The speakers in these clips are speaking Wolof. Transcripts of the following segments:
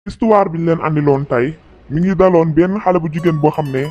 histoire bi ñu leen andiloon tey mi ngi daloon benn xale bu jigéen boo xam ne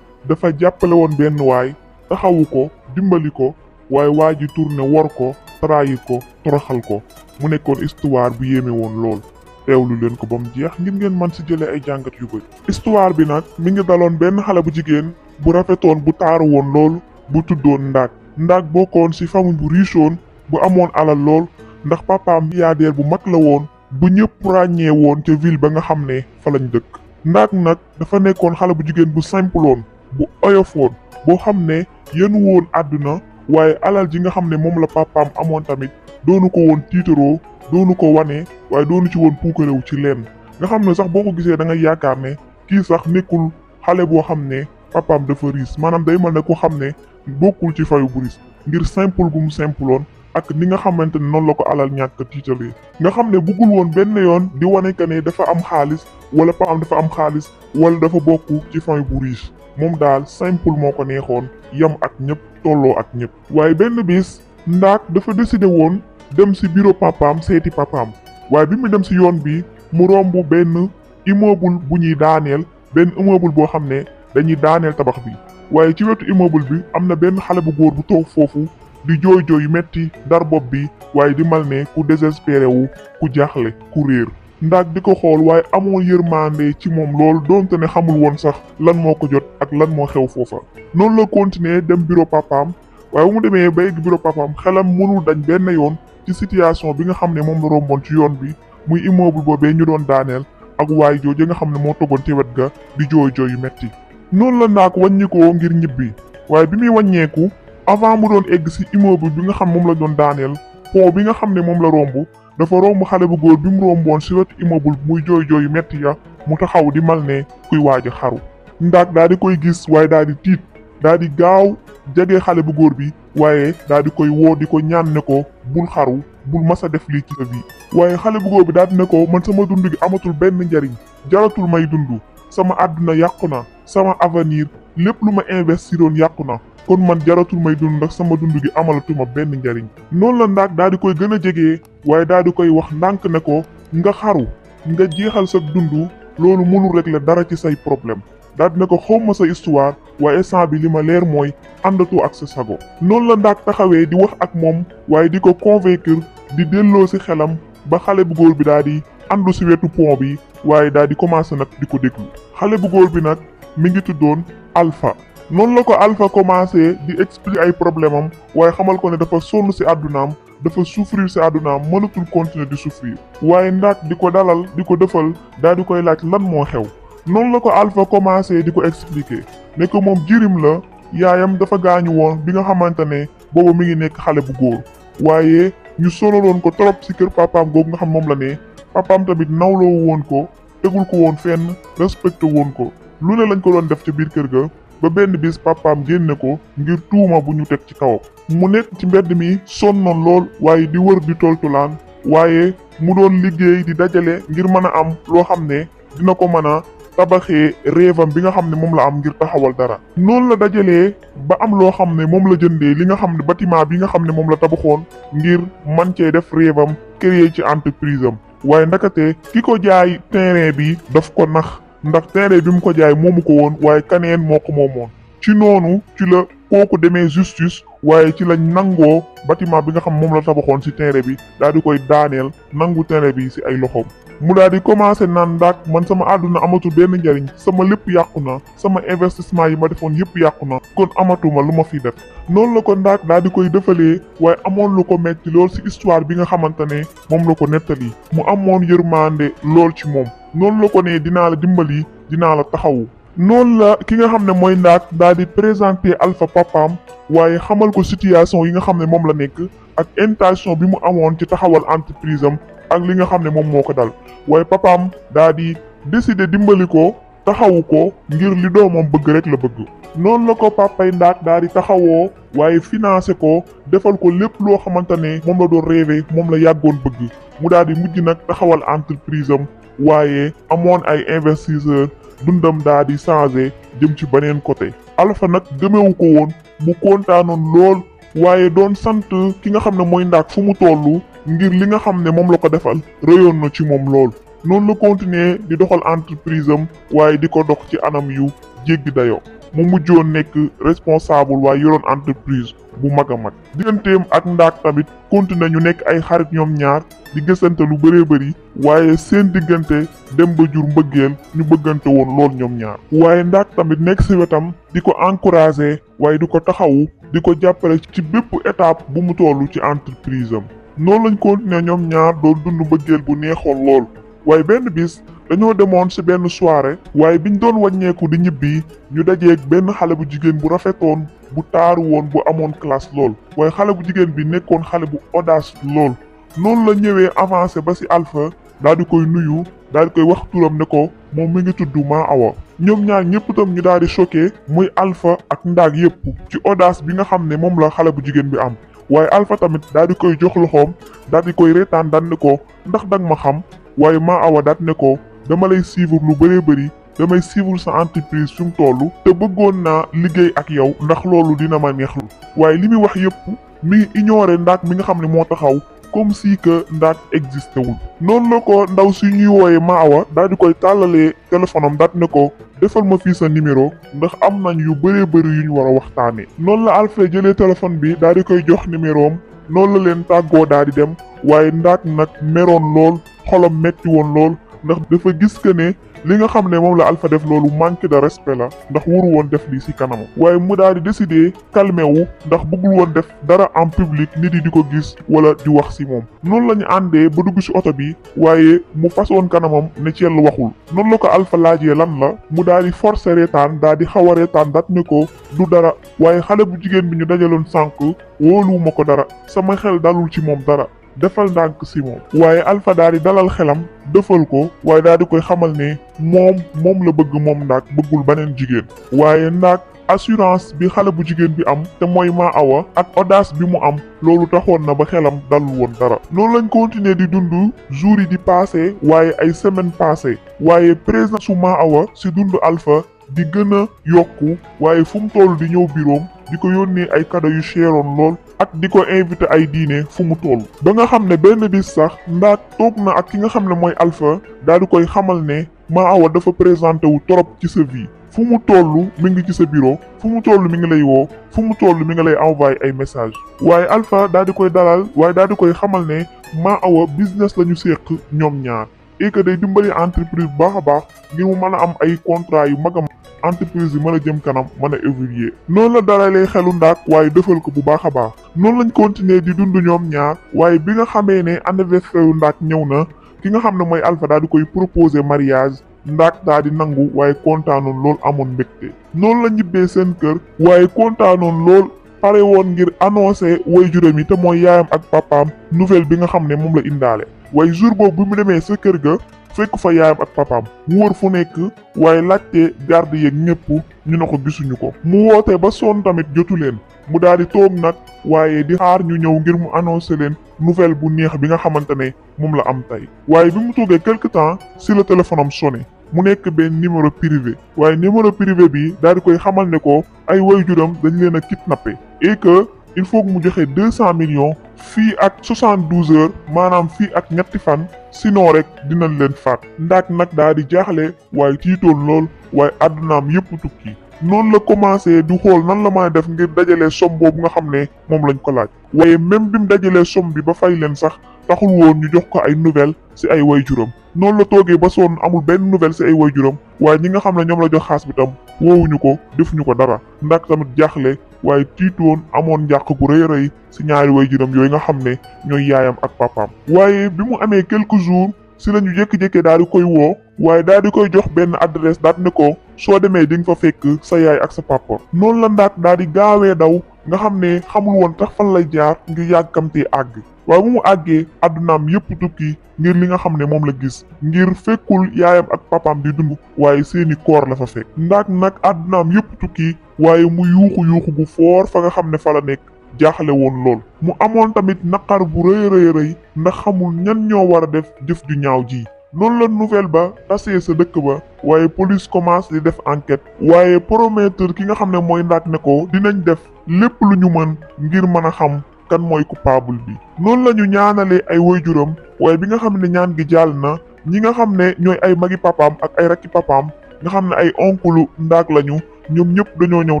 dafa jàppale woon benn waay taxawu ko dimbali ko waaye waa ji tourné wor ko trahir ko toroxal ko mu nekkoon histoire bu yéeme woon lool teewlu leen ko ba mu jeex ngir ngeen man si jëlee ay jàngat yu bëri. histoire bi nag mi ngi daloon benn xale bu jigéen bu rafetoon bu taaru woon lool bu tuddoon Ndaak bokkoon si famille bu richoon bu amoon alal lool ndax papaam milliardaire bu mag la woon bu ñëpp ràññee woon ca ville ba nga xam ne fa lañ dëkk. Ndaak nag dafa nekkoon xale bu jigéen bu simple woon bu oyofoon boo xam ne yéen woon àdduna waaye alal ji nga xam ne moom la papaam amoon tamit doonu ko woon tiitaroo doonu ko wane waaye doonu ci woon puukarewu ci lenn nga xam ne sax boo ko gisee da ngay yaakaar ne kii sax nekkul xale boo xam ne papaam dafa riis maanaam day mel ne ko xam ne bokkul ci fayu bu riis ngir simple gu mu simple woon ak ni nga xamante ne noonu la ko alal ñàkk tiitalee nga xam ne buggul woon benn yoon di wane que ne dafa am xaalis wala papaam dafa am xaalis wala dafa bokk ci fayu bu riis moom daal simple moo ko neexoon yam ak ñëpp tolloo ak ñëpp. waaye benn bis Ndaak dafa décidé woon dem si bureau papaam seeti papaam waaye bi mu dem si yoon bi mu romb benn immeuble bu ñuy daaneel benn immeuble boo xam ne dañuy daaneel tabax bi waaye ci wetu immeuble bi am na benn xale bu góor bu toog foofu di jooy jooy yu metti dar bopp bi waaye di mal ne ku désespéré wu ku jaaxle ku réer. Ndaak di ko xool waaye amoo yërmande ci moom lool doonte ne xamul woon sax lan moo ko jot ak lan moo xew foofa. noonu la continuer dem bureau papaam waaye bu mu demee ba egg bureau papaam xelam mënul dañ benn yoon ci situation bi nga xam ne moom la romboon ci yoon bi muy immeuble boobee ñu doon daaneel ak waay jooju nga xam ne moo toggoon ci wet ga di jooy jooy yu metti. noonu la Ndaak wàññikoo ngir ñibbi waaye bi muy wàññeeku avant mu doon egg ci immeuble bi nga xam moom la doon daaneel pont bi nga xam ne moom la romb dafa romb xale bu góor bi mu romboon ci wetu immeuble muy jooy jooy yu metti ya mu taxaw di mal ne kuy waaj a xaru. Ndaak daal di koy gis waaye daal di tiit daal di gaaw jege xale bu góor bi waaye daal di koy woo di ko ñaan ne ko bul xaru bul masa def lii ci sa vie. waaye xale bu góor bi daal di ne ko man sama dund gi amatul benn njariñ jaratul may dund sama àdduna yàqu na sama avenir lépp lu ma investiroon yàqu na kon man jaratul may dund ndax sama dund gi amalatuma benn njariñ. noonu la Ndaak daal di koy gën a jege waaye daal di koy wax ndànk ne ko nga xaru nga jeexal sa dund loolu mënul régler dara ci say problème daal di ne ko xawma sa histoire waaye instant bi li ma leer mooy àndatoo ak sa sago. noonu la Ndaak taxawee di wax ak moom waaye di ko convaincre di delloo ci xelam ba xale bu góor bi daal di àndu ci wetu pont bi waaye daal di commencé nag di ko déglu. xale bu góor bi nag mi ngi tuddoon Alpha. noonu la ko Alpha commencé di expliquer ay problème am waaye xamal ko ne dafa sonn ci àddunaam dafa souffrir ci àddunaam mënatul continuer di souffrir waaye Ndaak di ko dalal di ko defal daal di koy laaj lan moo xew. noonu la ko Alpha commencé di ko expliquer ne ko moom jirim la yaayam dafa gaañu woon bi nga xamante ne boobu mi ngi nekk xale bu góor waaye ñu sonaloon ko trop ci kër papaam googu nga xam moom la ne papaam tamit nawloo woon ko tegul ko woon fenn respecté woon ko lu ne lañ ko doon def ci biir kër ga ba benn bis papaam génne ko ngir tuuma bu ñu teg ci kawam. mu nekk ci mbedd mi sonnoon lool waaye di wër di toltulaan waaye mu doon liggéey di dajale ngir mën a am loo xam ne dina ko mën a tabaxee réevam bi nga xam ne moom la am ngir taxawal dara. noonu la dajalee ba am loo xam ne moom la jëndee li nga xam ne bâtiment bi nga xam ne moom la tabaxoon ngir man cee def réevam créer ci entreprise am waaye ndakate ki ko jaay terrain bi daf ko nax ndax terrain bi mu ko jaay moomu ko woon waaye kaneen moo ko moomoon. ci noonu ci la kooku demee justice waaye ci lañ nangoo bâtiment bi nga xam moom la tabaxoon ci terrain bi daal di koy daaneel nangu terrain bi ci ay loxoom. mu daal di commencé naan Ndaak man sama àdduna amatul benn njariñ sama lépp yàqu na sama investissement yi ma defoon yépp yàqu na kon amatuma lu ma fi def. noonu la ko Ndaak daal di koy defalee waaye amoon lu ko metti lool ci histoire bi nga xamante ne moom la ko nettali mu amoon yërmande lool ci moom. noonu la ko ne dinaa la dimbali dinaa la taxawu. noonu la ki nga xam ne mooy Ndaak daal di présenter Alpha papaam waaye xamal ko situation yi nga xam ne moom la nekk ak intention bi mu amoon ci taxawal entreprise am ak li nga xam ne moom moo ko dal waaye papaam daal di décider dimbali ko taxawu ko ngir li doomam bëgg rek la bëgg. noonu la ko papay Ndaak daal di taxawoo waaye financé ko defal ko lépp loo xamante ne moom la doon rêvé moom la yàggoon bëgg mu daal di mujj nag taxawal entreprise am waaye amoon ay investisseurs dundam daal di changé jëm ci beneen côté. Alpha nag gëmewu ko woon mu kontaanoon lool waaye doon sant ki nga xam ne mooy Ndaak fu mu tollu ngir li nga xam ne moom la ko defal rëyoon na ci moom lool. noonu la continuer di doxal entreprise am waaye di ko dox ci anam yu jéggi dayoo mu mujjoon nekk responsable waaye yoroon entreprise bu mag a mag. digganteem ak Ndaak tamit continuer ñu nekk ay xarit ñoom ñaar di gësante lu bëree bëri waaye seen diggante dem ba jur mbëggeel ñu bëggante woon lool ñoom ñaar. waaye Ndaak tamit nekk ci wetam di ko encourager waaye di ko taxawu di ko jàppale ci bépp étape bu mu tollu ci entreprise am. noonu lañ continuer ñoom ñaar doon dund mbëggeel bu neexoon lool waaye benn bis dañoo demoon ci benn soirée waaye biñ doon wàññeeku di ñibbi ñu dajeeg benn xale bu jigéen bu rafetoon bu taaru woon bu amoon classe lool waaye xale bu jigéen bi nekkoon xale bu audace lool noonu la ñëwee avancé ba ci Alpha daal di koy nuyu daal di koy wax turam ne ko moom mi ngi tudd Ma Awa. ñoom ñaar ñëpp itam ñu daal di choqué muy Alpha ak Ndaak yëpp ci audace bi nga xam ne moom la xale bu jigéen bi am. waaye Alpha tamit daal di koy jox loxoom daal di koy reetaan daal ne ko ndax danga ma xam waaye Ma Awa daal ne ko dama lay suivre lu bëree bëri damay suivre sa entreprise fi mu toll te bëggoon naa liggéey ak yow ndax loolu dina ma neexlu waaye li muy wax yëpp mi ngi ignoré Ndaak mi nga xam ne moo taxaw comme si que Ndaak existé wul. noonu la ko ndaw si ñuy wooyee Ma Awa daal di koy tàllalee téléphone am daal ne ko defal ma fii sa numéro ndax am nañ yu bëree bëri yu ñu war a waxtaanee. noonu la Alfred jëlee téléphone bi daal di koy jox numéro am noonu la leen tàggoo daal di dem waaye Ndaak nag meroon lool xolam metti woon lool ndax dafa gis que ne li nga xam ne moom la Alpha def loolu manque de respect la ndax waru woon def lii ci kanamam waaye mu daal di décider calmer wu ndax bëggul woon def dara en public nit yi di ko gis wala di wax ci moom. noonu la ñu àndee ba dugg ci oto bi waaye mu fasoon kanamam ne ci yàlla waxul noonu la ko Alpha laajee lan la mu daal di forcer reetaan daal di xaw a reetaan dat ne ko du dara waaye xale bu jigéen bi ñu dajaloon sànq wóoluwuma ko dara sama xel dalul ci moom dara. defal ndànk si moom waaye Alpha daal di dalal xelam dëfal ko waaye daal di koy xamal ne moom la bëgg moom Ndaak bëggul beneen jigéen waaye Ndaak assurance bi xale bu jigéen bi am te mooy Ma Awa ak audace bi mu am loolu taxoon na ba xelam dalul woon dara. noonu lañ continuer di dund jours yi di passé waaye ay semaine passé waaye présence su Ma Awa si dund Alpha di gën a yokku waaye fu mu toll di ñëw biroom di ko yónnee ay cadeau yu cheroon lool ak di ko invité ay dîner fu mu toll ba nga xam ne benn bis sax Ndaak toog na ak ki nga xam ne mooy Alpha daal di koy xamal ne Ma Awa dafa présenté wu trop ci sa vie fu mu toll mi ngi ci sa bureau fu mu toll mi ngi lay woo fu mu toll mi ngi lay envoyé ay message waaye Alpha daal di koy dalal waaye daal di koy xamal ne Ma Awa business la ñu séq ñoom ñaar et que day dimbali entreprise bu baax a baax ngir mu mën a am ay contrat yu mag a entreprise yi mën a jëm kanam mën a évoluer noonu la dalalee xelu Ndaak waaye defal ko bu baax a baax noonu lañ continuer di dund ñoom ñaar waaye bi nga xamee ne anniversaire yu Ndaak ñëw na ki nga xam ne mooy Alpha daal di koy proposer mariage Ndaak daal di nangu waaye kontaanoon lool amoon mbégte noonu la ñibbee seen kër waaye kontaanoon lool pare woon ngir annoncer waajuram yi te mooy yaayam ak papaam nouvelle bi nga xam ne moom la indaale waaye jour boobu bi mu demee sa kër ga fekk fa yaayam ak papaam mu wër fu nekk waaye laajte garde yeeg ñëpp ñu ne ko gisuñu ko mu woote ba sonn tamit jotu leen mu daal di toog nag waaye di xaar ñu ñëw ngir mu annoncer leen nouvelle bu neex bi nga xamante ne moom la am tey waaye bi mu toogee quelque temps si le téléphone am sonné mu nekk benn numéro privé waaye numéro privé bi daal di koy xamal ne ko ay waajuram dañ leen a kidnappé et que il faut que mu joxe 200 millions fii ak 72 heures maanaam fii ak ñetti fan sinon rek dinañ leen faat Ndaak nag daal di jaaxle waaye tiitoon lool waaye àddunaam yépp tukki noonu la commencé du xool nan la mën a def ngir dajalee somme boobu nga xam ne moom lañ ko laaj waaye même bi mu dajalee somme bi ba fay leen sax taxul woon ñu jox ko ay nouvelle ci ay waajuram noonu la toogee ba sonn amul benn nouvelle ci ay waajuram waaye ñi nga xam ne ñoom la jox xaas bi tam woowuñu ko defuñu ko dara Ndaak tamit jaaxle waaye tiitoon amoon njàq gu rëy rëy ci ñaari waajuram yooyu nga xam ne ñooy yaayam ak papaam waaye bi mu amee quelques jours ci la ñu jékki-jékki daal di koy woo waaye daal di koy jox benn adresse daal ne ko soo demee di nga fa fekk sa yaay ak sa papa noonu la Ndaak daal di gaawee daw nga xam ne xamul woon tax fan lay jaar ngir yàggamtee àgg waaye bu mu àggee àddunaam yépp tukki ngir li nga xam ne moom la gis ngir fekkul yaayam ak papaam di dund waaye seeni koor la fa fekk Ndaak nag àddunaam yépp tukki waaye mu yuuxu gu foor fa nga xam ne fa la nekk jaaxle woon lool mu amoon tamit naqar bu rëy ndax xamul ñan ñoo war a def jëf ju ñaaw ji noonu la nouvelle ba tasee sa dëkk ba waaye police commence di def enquête waaye prometteur ki nga xam ne mooy Ndaak ne ko dinañ def lépp lu ñu mën ngir mën a xam kan mooy coupable bi noonu la ñu ñaanalee ay waajuram waaye bi nga xam ne ñaan gi jàll na ñi nga xam ne ñooy ay magi papaam ak ay rakki papaam nga xam ne ay onkulu Ndaak lañu ñoom ñëpp dañoo ñëw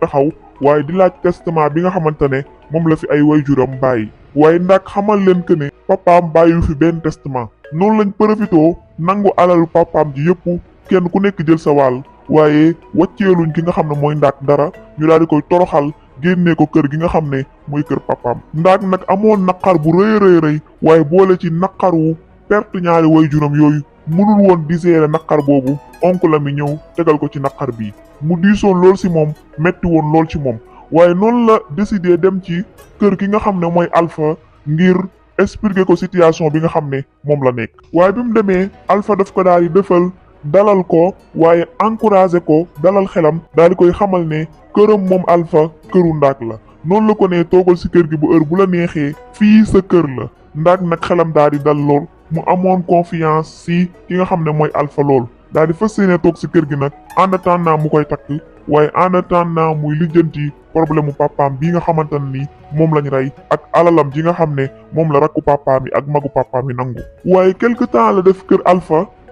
taxaw waaye di laaj testament bi nga xamante ne moom la fi ay wayjuram bàyyi waaye Ndaak xamal leen que ne papaam bàyyiwu fi benn testament noonu lañ profitoo nangu alalu papaam ji yëpp kenn ku nekk jël sa wàll waaye wàcceeluñ ki nga xam ne mooy Ndaak dara ñu daal di koy toroxal génnee ko kër gi nga xam ne mooy kër papaam. Ndaak nag amoon naqar bu rëy waaye boole ci naqar wu perte ñaari wayjuram yooyu mënul woon di gérer naqar boobu oncle la mi ñëw tegal ko ci naqar bii mu diisoon lool ci moom metti woon lool ci moom waaye noonu la décidé dem ci kër ki nga xam ne mooy Alpha ngir expliquer ko situation bi nga xam ne moom la nekk. waaye bi mu demee Alpha daf ko daal di defal dalal ko waaye encouragé ko dalal xelam daal di koy xamal ne këram moom Alpha këru Ndaak la noonu la ko ne toogal ci kër gi bu heure bu la neexee fii sa kër la Ndaak nag xelam daal di dal lool mu amoon confiance ci ki nga xam ne mooy Alpha lool daal di fas yéene toog ci kër gi nag en attendant mu koy takk waaye en attendant muy lijjanti problème mu papaam bii nga xamante ne ni moom lañ rey ak alalam ji nga xam ne moom la rakku papaam yi ak magu papaam yi nangu. waaye quelque temps la def kër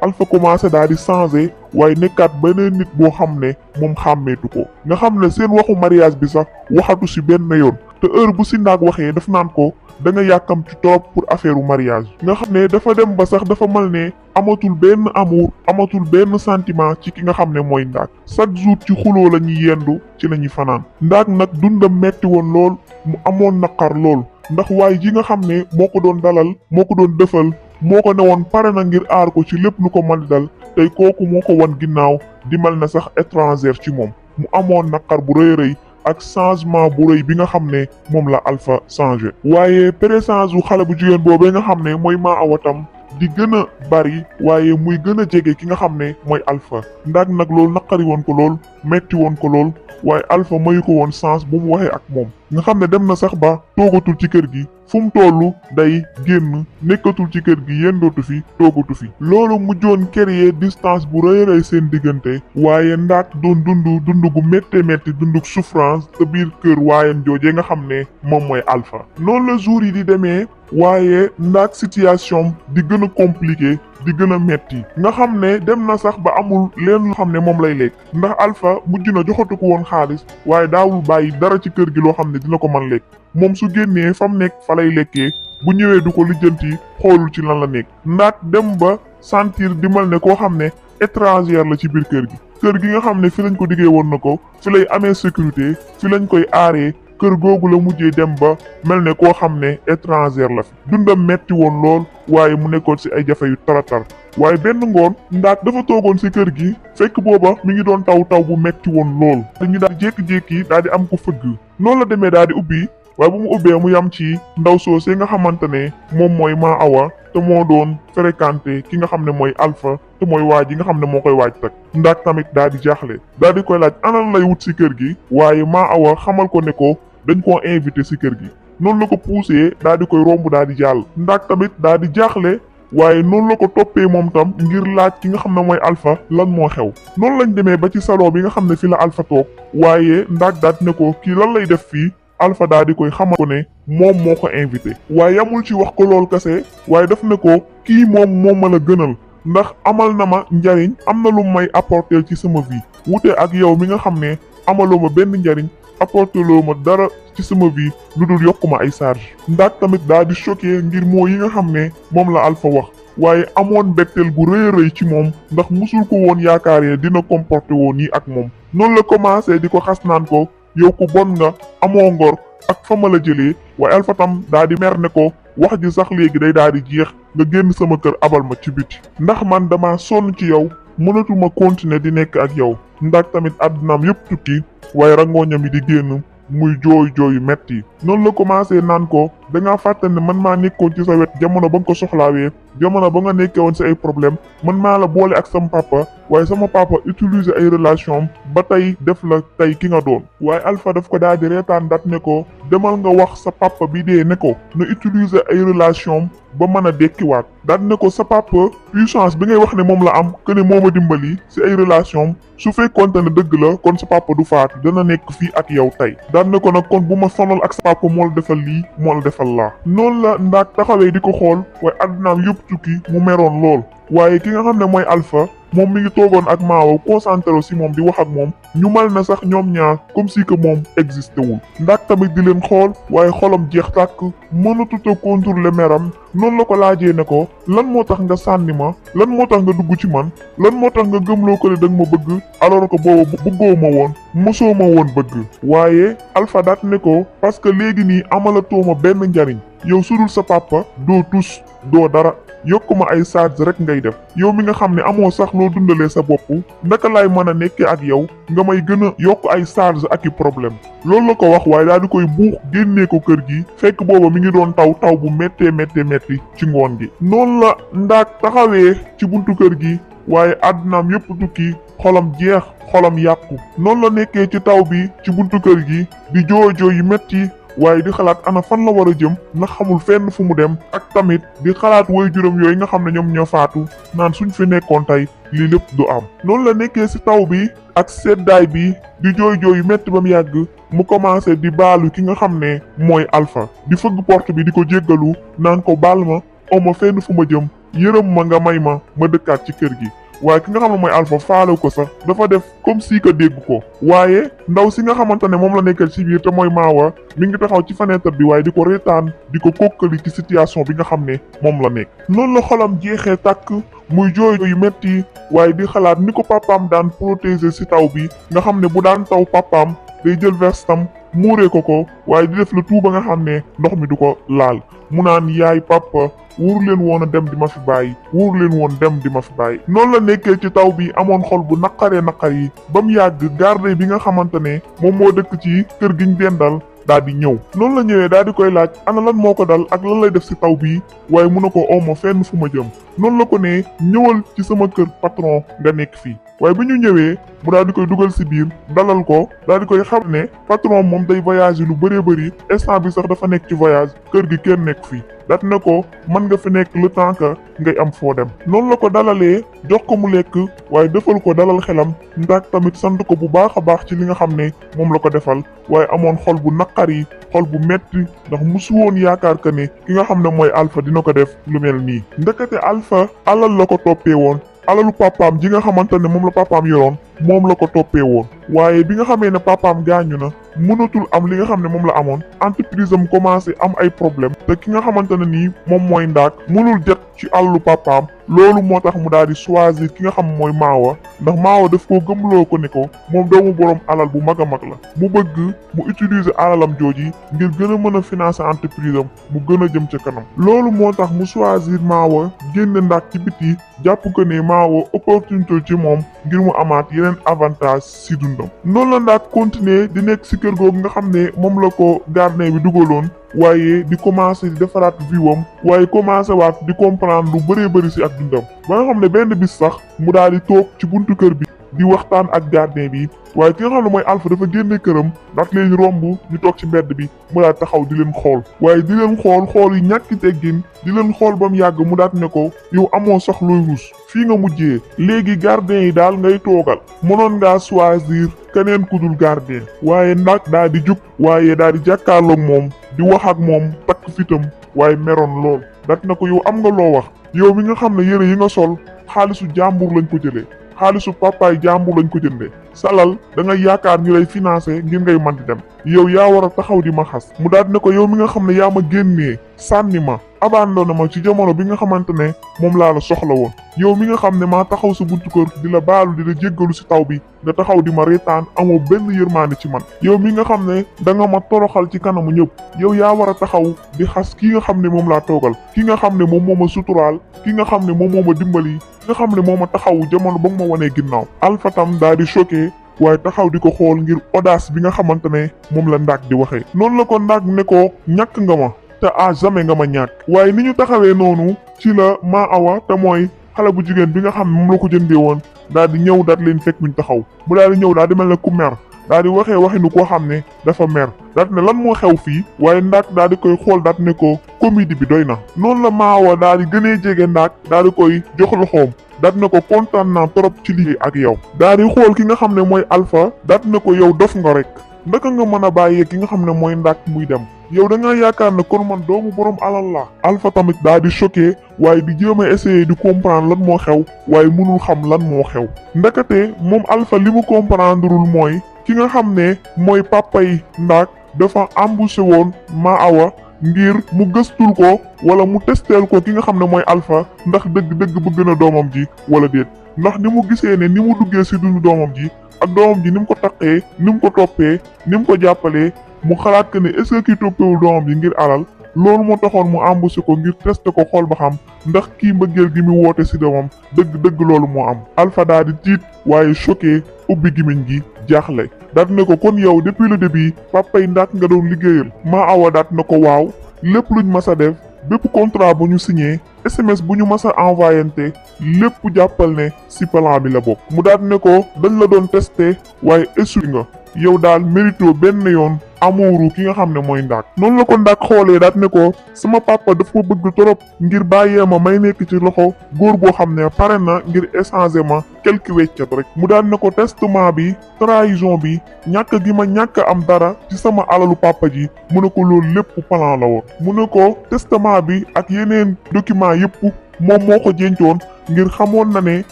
Alpha commencé daal di changé waaye nekkaat beneen nit boo xam ne moom xàmmeetu ko nga xam ne seen waxu mariage bi sax waxatu ci benn yoon te heure bu ci Ndaak waxee daf naan ko da nga yàkkam ci trop pour affaire mariage nga xam ne dafa dem ba sax dafa mal ne amatul benn amour amatul benn sentiment ci ki nga xam ne mooy Ndaak chaque jour ci xuloo la ñuy yendu ci la ñuy fanaan Ndaak nag dundam metti woon lool mu amoon naqar lool ndax waaye ji nga xam ne moo ko doon dalal moo ko doon defal moo ko newoon pare na ngir aar ko ci lépp lu ko mën dal tey kooku moo ko wan ginnaaw di mal na sax étranger ci moom mu amoon naqar bu rëy ak changement bu rëy bi nga xam ne moom la Alpha changé waaye présence wu xale bu jigéen boobee nga xam ne mooy maa awatam di gën a bari waaye muy gën a jege ki nga xam ne mooy Alpha Ndaak nag loolu naqari woon ko lool metti woon ko lool waaye Alpha mayu ko woon chance bu mu waxee ak moom nga xam ne dem na sax ba toogatul ci kër gi fu mu tollu day génn nekkatul ci kër gi yendootu fi toogatu fi loolu mujjoon créer distance bu rëy seen diggante waaye Ndaak doon dund gu métti dunduk souffrance te biir kër waayam joojee nga xam ne moom mooy Alpha noonu la jour yi di demee waaye Ndaak situation di gën a compliqué di gën a metti nga xam ne dem na sax ba amul leen loo xam ne moom lay lekk ndax Alpha mujj na joxatu ko woon xaalis waaye daawul bàyyi dara ci kër gi loo xam ne dina ko mën lekk moom su génnee fa mu nekk fa lay lekkee bu ñëwee du ko lijjanti xoolul ci lan la nekk Ndaak dem ba sentir di mal ne koo xam ne étranger la ci biir kër gi nga xam ne fi lañ ko diggee woon na ko fi lay amee sécurité fi lañ koy aaree kër googu la mujjee dem ba mel ne koo xam ne étranger la fi dundam metti woon lool waaye mu nekkoon ci ay jafe yu taratar waaye benn ngoon Ndaak dafa toogoon ci kër gi fekk booba mi ngi doon taw bu metti woon lool dañu daal jékki-jékki daal di am ko fëgg noonu la demee daal di ubbi waaye bu mu ubbee mu yam ci ndaw soosee nga xamante ne moom mooy maa awa te moo doon fréquenté ki nga xam ne mooy Alpha te mooy waaj yi nga xam ne moo koy waaj tak Ndaak tamit daal di jaaxle daal di koy laaj anal lay wut ci kër gi waaye maa awa xamal ko ne ko dañ koo invité ci kër gi noonu la ko poussé daal di koy romb daal di jàll Ndaak tamit daal di jaaxle waaye noonu la ko toppee moom tam ngir laaj ki nga xam ne mooy Alpha lan moo xew noonu lañ demee ba ci salon bi nga xam ne fi la Alpha toog waaye Ndaak daal di ne ko kii lan lay def fii Alpha daal di koy xamal ko ne moom moo ko invité waaye yamul ci wax ko lool kase waaye daf ne ko kii moom ma la gënal ndax amal na ma njariñ am na lu may apporter ci sama vie wute ak yow mi nga xam ne amaloo ma benn njariñ apporter loo ma dara ci sama vie lu dul yokk ma ay charge Ndaak tamit daal di choqué ngir moo yi nga xam ne moom la Alpha wax waaye amoon mbetteel gu rëy ci moom ndax musul ko woon yaakaaree dina comporté woon nii ak moom noonu la commencé di ko xas naan ko yow ku bon nga amoo ngor ak fa ma la jëlee waaye Alpha tam daa di mer ne ko wax ji sax léegi day daal di jeex nga génn sama kër abal ma ci biti ndax man dama sonn ci yow mënatuma continuer di nekk ak yow Ndaak tamit àddunaam yépp tukki waaye rangooñam yi di génn muy jooy yu metti noonu la commencé naan ko dangaa fàtte ne man maa nekkoon ci sa wet jamono ba nga ko soxlaawee jamono ba nga nekkee woon si ay problème man maa la boole ak sama papa waaye sama papa utiliser ay relation ba tey def la tey ki nga doon waaye Alpha daf ko daal di reetaan dat ne ko demal nga wax sa papa bi dee ne ko na utiliser ay relation ba mën a dekkiwaat daal ne ko sa papa puissance bi ngay wax ne moom la am que ne moo ma dimbali si ay relation su fekkoonte ne dëgg la kon sa papa du faatu dana nekk fii ak yow tey daal ne ko nag kon bu ma sonal ak sa papa moo la defal lii moo la defal defal la noonu la ndaak taxawee di ko xool waaye addunaam yëpp tukki mu meroon lool waaye ki nga xam ne mooy Alpha moom mi ngi toogoon ak Maawo concentré si moom di wax ak moom ñu mal na sax ñoom ñaar comme si que moom existé wul ndaak tamit di leen xool waaye xolam jeex tàkk mënatut a contrôler meram noonu la ko laajee ne ko lan moo tax nga sànni ma lan moo tax nga dugg ci man lan moo tax nga gëmloo ko ne danga ma bëgg alors que boobu bëggoo ma woon mosoo ma woon bëgg waaye Alpha daat ne ko parce que léegi nii amalatoo ma benn njariñ yow sudul sa papa doo tus doo dara yokkuma ay charge rek ngay def yow mi nga xam ne amoo sax loo dundalee sa bopp naka laay mën a nekkee ak yow nga may gën a yokk ay charge ak i problème loolu la ko wax waaye daal di koy buux génnee ko kër gi fekk booba mi ngi doon taw bu méttee metti ci ngoon gi noonu la ndaak taxawee ci buntu kër gi waaye àddunaam yépp tukki xolam jeex xolam yàqu noonu la nekkee ci taw bi ci buntu kër gi di jooy yu metti waaye di xalaat ana fan la war a jëm ndax xamul fenn fu mu dem ak tamit di xalaat woy juróom yooyu nga xam ne ñoom ñoo faatu naan suñ fi nekkoon tey lii lépp du am noonu la nekkee ci taw bi ak seddaay bi di jooy yu metti ba mu yàgg mu commencé di baalu ki nga xam ne mooy Alpha di fëgg porte bi di ko jéggalu naan ko baal ma oma fenn fu ma jëm yërëm ma nga may ma dëkkaat ci kër gi waaye ki nga xam ne mooy Alpha faale ko sax dafa def comme si que dégg ko waaye ndaw si nga xamante ne moom la nekkal ci biir te mooy Maawa mi ngi taxaw ci fenêtre bi waaye di ko reetaan di ko kokkali ci situation bi nga xam ne moom la nekk noonu la xolam jeexee tàkk muy jooy yu metti waaye di xalaat ni ko papaam daan protéger ci taw bi nga xam ne bu daan taw papaam day jël vestam muuree ko waaye di def le tout ba nga xam ne ndox mi du ko laal mu naan yaay papa wóoru leen woon a dem di ma fi bàyyi wóoru leen woon dem di ma fi bàyyi noonu la nekkee ci taw bi amoon xol bu naqar yi ba mu yàgg garde bi nga xamante ne moom moo dëkk ci kër gi ñu dendal daal di ñëw noonu la ñëwee daal di koy laaj ana lan moo ko dal ak lan lay def ci taw bii waaye mun na ko omo fenn fu ma jëm noonu la ko ne ñëwal ci sama kër patron nga nekk fii waaye bi ñu ñëwee mu daal di koy dugal ci biir dalal ko daal di koy xam ne patron moom day voyager lu bëree bëri instant bi sax dafa nekk ci voyage kër gi kenn nekk fii dat ne ko mën nga fi nekk le temps que ngay am foo dem noonu la ko dalalee jox ko mu lekk waaye defal ko dalal xelam ndax tamit sant ko bu baax a baax ci li nga xam ne moom la ko defal waaye amoon xol bu naqari xol bu metti ndax musu woon yaakaar que ne ki nga xam ne mooy Alpha dina ko def lu mel nii ndekete Alpha alal la ko toppee woon alalu papaam ji nga xamante ne moom la papaam yoroon moom la ko toppee woon waaye bi nga xamee ne papaam gaañu na mënatul am li nga xam ne moom la amoon entreprise am commencé am ay problème te ki nga xamante ne nii moom mooy ndaak mënul jot ci alalu papaam loolu moo tax mu daal di choisir ki nga xam mooy Maawa ndax Maawa daf koo gëmloo ko ne ko moom doomu boroom alal bu mag a mag la mu bëgg mu utiliser alalam jooji ngir gën a mën a financer entreprise am mu gën a jëm ca kanam loolu moo tax mu choisir Maawa génne ndaak ci biti jàpp ko ne Maawa opportunité ci moom ngir mu amaat yeneen avantage si dundam noonu la ndaak continuer di nekk si kër googu nga xam ne moom la ko gardien bi dugaloon waaye di commencé di defaraat viwam waaye commencé waat di comprendre lu bëree bëri si ak dundam ba nga xam ne benn bis sax mu daal di toog ci buntu kër bi di waxtaan ak gardien bi waaye ki nga xam ne mooy Alpha dafa génne këram daat leen romb ñu toog ci mbedd bi mu daal taxaw di leen xool waaye di leen xool yu ñàkki teggin di leen xool ba mu yàgg mu daat ne ko yow amoo sax looy ruus fii nga mujjee léegi gardien yi daal ngay toogal mënoon ngaa choisir keneen ku dul gardien waaye nag daal di jug waaye daal di jàkkaarloog moom di wax ak moom takk fitam waaye meroon lool daat na ko yow am nga loo wax yow mi nga xam ne yére yi nga sol xaalisu jàmbur lañ ko jëlee xaalisu papaay jàmbur lañ ko jëndee salal da nga yaakaar ñu lay financer ngir ngay man di dem yow yaa war a taxaw di ma xas mu daal ne ko yow mi nga xam ne yaa ma génnee sànni ma abandonné ma ci jamono bi nga xamante ne moom laa la soxla woon yow mi nga xam ne maa taxaw sa buntu kër di la baalu di la jéggalu si taw bi nga taxaw di ma reetaan amoo benn yërmaande ci man yow mi nga xam ne da nga ma toroxal ci kanamu ñëpp yow yaa war a taxaw di xas ki nga xam ne moom laa toogal ki nga xam ne moom moo ma suturaal ki nga xam ne moom moo ma dimbali ki nga xam ne moo ma taxaw jamono ba nga ma wanee ginnaaw Alpha tam daal di choqué waaye taxaw di ko xool ngir audace bi nga xamante ne moom la ndaak di waxee noonu la ko ndaak ne ko ñàkk nga ma te à jamais nga ma ñàkk waaye ni ñu taxawee noonu ci la maa awa te mooy xale bu jigéen bi nga xam ne moom la ko jëndee woon daal di ñëw daal leen fekk ñu taxaw mu daal di ñëw daal di mel ne ku mer daal di waxee waxinu koo xam ne dafa mer daal ne lan moo xew fii waaye ndaak daal di koy xool daal ne ko comédie bi doy na noonu la maa awa daal di gënee jege ndaak daal di koy jox loxoom daat na ko kontaan naa trop ci liggéey ak yow daal di xool ki nga xam ne mooy Alpha daat na ko yow dof nga rek ndaka nga mën a bàyyee ki nga xam ne mooy ndaak muy dem yow da nga yaakaar ne kon man doomu borom alal la. Alpha tamit daa di choqué waaye di jéem a essayer di comprendre lan moo xew waaye mënul xam lan moo xew. ndekete moom Alpha li mu comprendreul mooy ki nga xam ne mooy papa yi Ndaak dafa embauché woon Ma Awa ngir mu gëstul ko wala mu testeel ko ki nga xam ne mooy Alpha ndax dëgg-dëgg bëgg na doomam ji wala déet. ndax ni mu gisee ne ni mu duggee ci dundu doomam ji ak doomam ji ni mu ko taqee ni mu ko toppee ni mu ko jàppalee mu xalaat que ne est-ce que kii toppewul doomam ji ngir alal loolu moo taxoon mu embauché ko ngir testé ko xool ba xam ndax kii mbëggeel gi mu woote ci doomam dëgg-dëgg loolu moo am. Alpha daa di tiit waaye choqué ubbi gimiñ gi jaaxle daat ne ko kon yow depuis le début papa yi Ndaak nga doon liggéeyal. Ma Awa daat na ko waaw lépp luñ mas a def bépp contrat bu ñu signé SMS bu ñu mas a envoyante lépp jàppal ne ci plan bi la bokk. mu daat ne ko dañ la doon testé waaye échoué nga yow daal mérito benn yoon amuuru ki nga xam ne mooy Ndaak. noonu la ko Ndaak xoolee daat ne ko sama papa daf ko bëgg trop ngir bàyyee ma may nekk ci loxo góor boo xam ne pare na ngir échanger ma quelque weccat rek. mu daat ne ko testament bi trahison bi ñàkk gi ma ñàkk am dara ci sama alalu papa ji mu ne ko loolu lépp plan la woon. mu ne ko testament bi ak yeneen document yépp moom moo ko jencoon ngir xamoon na ne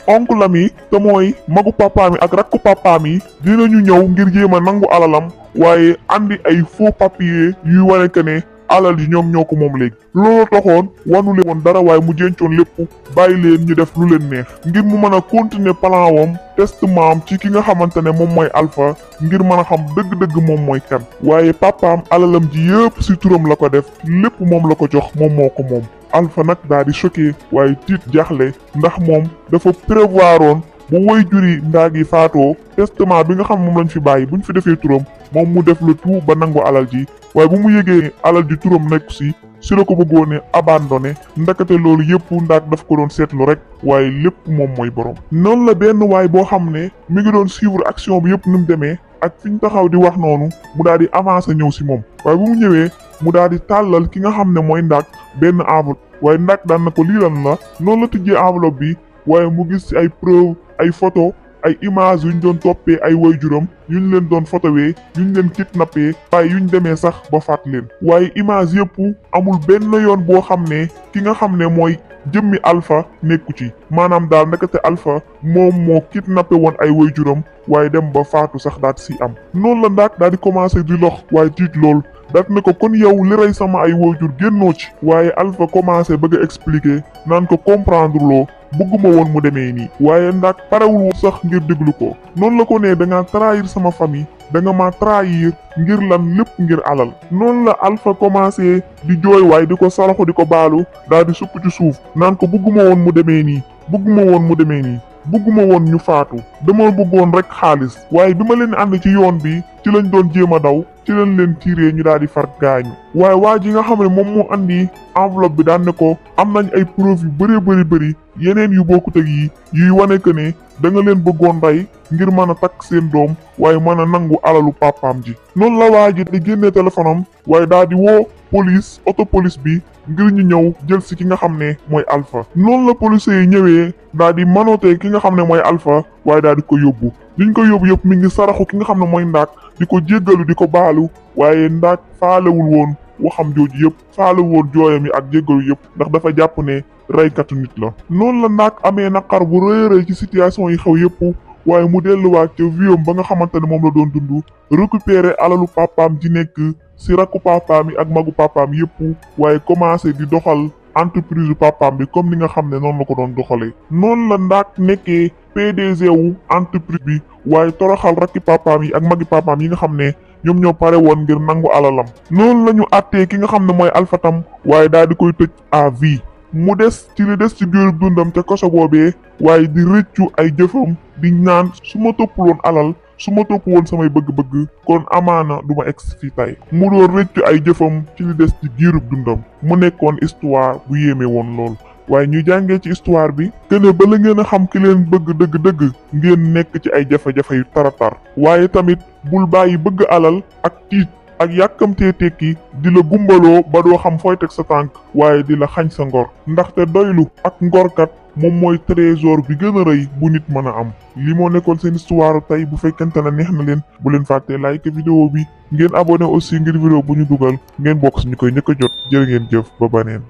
oncle am yi te mooy magu papaam yi ak rakku papaam yi dinañu ñëw ngir jéem a nangu alalam waaye andi ay faux papier yuy wane que ne alal yi ñoom ñoo ko moom léegi. loolu taxoon wanu leen woon dara waaye mu jencoon lépp bàyyi leen ñu def lu leen neex ngir mu mën a continuer plan wam testament am ci ki nga xamante ne moom mooy Alpha ngir mën a xam dëgg-dëgg moom mooy kan. waaye papaam alalam ji yëpp ci turam la ko def lépp moom la ko jox moom moo ko moom. Alpha nag daa di choqué waaye tiit jaaxle ndax moom dafa prévoiroon bu woy juri Ndaak yi faatoo testament bi nga xam moom lañ fi bàyyi buñ fi defee turam moom mu def le tout ba nangu alal ji waaye bu mu yëgee alal ji turam nekk si la ko bëggoon ne abandonné ndakate loolu yëpp Ndaak daf ko doon seetlu rek waaye lépp moom mooy borom. noonu la benn waay boo xam ne mi ngi doon suivre action bi yëpp ni mu demee ak fi ñu taxaw di wax noonu mu daal di avancer ñëw si moom waaye bu mu ñëwee mu daal di tàllal ki nga xam ne mooy Ndaak benn enveloppe waaye Ndaak daan na ko lii lan la noonu la tijjee enveloppe bi waaye mu gis ci ay preuve ay photo ay image yuñ doon toppee ay waajuram yuñ leen doon photowee yuñ leen kidnappé waaye yuñ demee sax ba faat leen. waaye image yëpp amul benn yoon boo xam ne ki nga xam ne mooy jëmmi Alpha nekku ci maanaam daal ndekete Alpha moom moo kidnappé woon ay waajuram waaye dem ba faatu sax daat si am. noonu la Ndaak daal di commencé di lox waaye tiit lool daat ne ko kon yow li rey sama ay waajur génnoo ci. waaye Alpha commencé bëgg a expliquer naan ko comprendre loo bëgguma woon mu demee nii. waaye Ndaak parewul woon sax ngir déglu ko noonu la ko ne da nga trahir sama famille da nga ma trahir ngir lan lépp ngir alal. noonu la Alpha commencé di jooy waaye di ko saraxu di ko baalu daal di supp ci suuf naan ko bëgguma woon mu demee nii bëgguma woon mu demee nii bëgguma woon ñu faatu dama bëggoon rek xaalis. waaye bi ma leen ànd ci yoon bi ci lañ doon jéem a daw ci lañ leen tiiree ñu daal di far gaañu. waaye waa ji nga xam ne moom moo andi enveloppe bi daan ne ko am nañ ay preuve yu bëree bëri yeneen yu bokkut ak yi yuy wane que ne da nga leen bëggoon rey ngir mën a takk seen doom waaye mën a nangu alalu papaam ji. noonu la waa ji di génnee téléphone am waaye daal di woo police auto police bi ngir ñu ñëw jël si ki nga xam ne mooy Alpha. noonu la policiers yi ñëwee daal di manootee ki nga xam ne mooy Alpha waaye daal di ko yóbbu liñ ko yóbbu yëpp mi ngi saraxu ki nga xam ne mooy Ndaak di ko jéggalu di ko baalu waaye Ndaak faalewul woon waxam jooju yëpp faalewul woon jooyam yi ak jéggalu yëpp ndax dafa jàpp ne reykatu nit la. noonu la Ndaak amee naqar bu rëy ci situation yi xew yëpp waaye mu delluwaat ca viom ba nga xamante ne moom la doon dund récupérer alalu papaam ji nekk si rakku papaam yi ak magu papaam yëpp waaye commencé di doxal entreprise yu papaam bi comme ni nga xam ne noonu la ko doon doxalee. noonu la Ndaak nekkee PDG wu entreprise bi waaye toroxal rakki papaam yi ak magi papaam yi nga xam ne ñoom ñoo pare woon ngir nangu alalam. noonu la ñu àttee ki nga xam ne mooy Alpha tam waaye daal di koy tëj à vie mu des ci li des ci biir dundam ca koso boobee waaye di rëccu ay jëfam di ñaan su ma topp woon alal su ma topp woon samay bëgg-bëgg kon amaana du ma egsi fii tey. mu doon rëccu ay jëfam ci li des ci giirub dundam mu nekkoon histoire bu yéeme woon lool. waaye ñu jàngee ci histoire bi que ne bala ngeen a xam ki leen bëgg dëgg-dëgg ngeen nekk ci ay jafe-jafe yu taratar waaye tamit bul bàyyi bëgg alal ak tiit ak yàkkamtee tekki di la gumbaloo ba doo xam fooy teg sa tànk waaye di la xañ sa ngor ndaxte doylu ak ngorkat moom mooy trésor bi gën a rëy bu nit mën a am. li moo nekkoon seen histoire tey bu fekkente ne neex na leen bu leen fàtte like vidéo bi ngeen abonné aussi ngir vidéo bu ñu dugal ngeen bokk si ñu koy njëkk a jot jërë ngeen jëf ba baneen